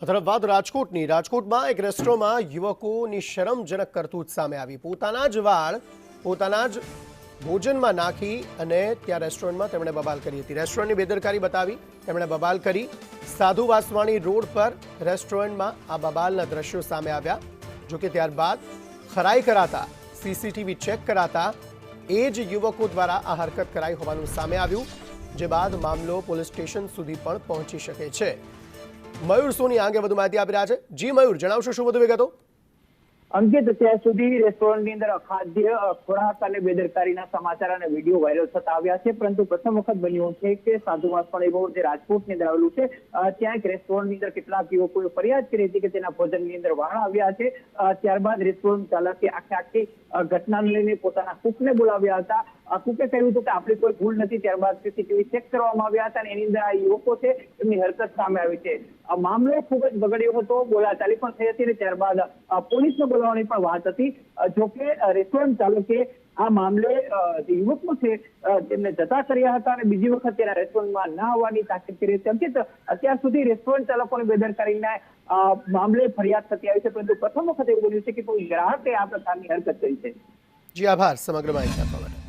તરફ વાત રાજકોટની. રાજકોટમાં એક રેસ્ટોરન્ટમાં યુવકોની શરમજનક કરતૂત સામે આવી. પોતાના જ વાળ પોતાના જ ભોજનમાં નાખી અને ત્યાં રેસ્ટોરન્ટમાં તેમણે બબાલ કરી હતી. રેસ્ટોરન્ટની બેદરકારી બતાવી તેમણે બબાલ કરી. સાધુ વાસવાણી રોડ પર રેસ્ટોરન્ટમાં આ બબાલના દ્રશ્યો સામે આવ્યા. જોકે ત્યારબાદ ખરાઈ કરાતા સીસીટીવી ચેક કરાતા એ જ યુવકો દ્વારા આ હરકત કરાઈ હોવાનું સામે આવ્યું, જે બાદ મામલો પોલીસ સ્ટેશન સુધી પણ પહોંચી શકે છે. મયુર સોની આગે વધુ માહિતી આપી રહ્યા છે. જી મયુર, જણાવશો શું વધુ વિગતો? અંકિત, અત્યાર સુધી રેસ્ટોરન્ટની અંદર અખાદ્ય ખોરાક અને બેદરકારીના સમાચાર અને વિડીયો વાયરલ થતા આવ્યા છે, પરંતુ પ્રથમ વખત બન્યું છે કે સાધુ વાસવાણી રોડ જે રાજકોટની અંદર આવેલું છે ત્યાં એક રેસ્ટોરન્ટની અંદર કેટલાક યુવકોએ ફરિયાદ કરી હતી કે તેના ભોજનની અંદર વાળ આવ્યા છે. ત્યારબાદ રેસ્ટોરન્ટ ચાલકે આખી ઘટનાને લઈને પોતાના કુકને બોલાવ્યા હતા. કુકે કહ્યું હતું કે આપણી કોઈ ભૂલ નથી. ત્યારબાદ સીસીટીવી ચેક કરવામાં આવ્યા હતા અને એની અંદર આ યુવકો છે એમની હરકત સામે આવી છે. મામલો ખૂબ જ બગડ્યો હતો, બોલાચાલી પણ થઈ હતી અને ત્યારબાદ પોલીસને બોલાવવાની પણ વાત હતી. જોકે રેસ્ટોરન્ટ ચાલકે આ મામલે જે યુવકો છે તેમને જતા કર્યા હતા અને બીજી વખત તેના રેસ્ટોરન્ટમાં ના આવવાની તાકીદ કરી હતી. અંકિત, અત્યાર સુધી રેસ્ટોરન્ટ ચાલકોની બેદરકારીના મામલે ફરિયાદ થતી આવી છે, પરંતુ પ્રથમ વખત એવું બન્યું છે કે કોઈ ગ્રાહકે આ પ્રકારની હરકત કરી છે. જી આભાર સમગ્ર માહિતી આપવા માટે.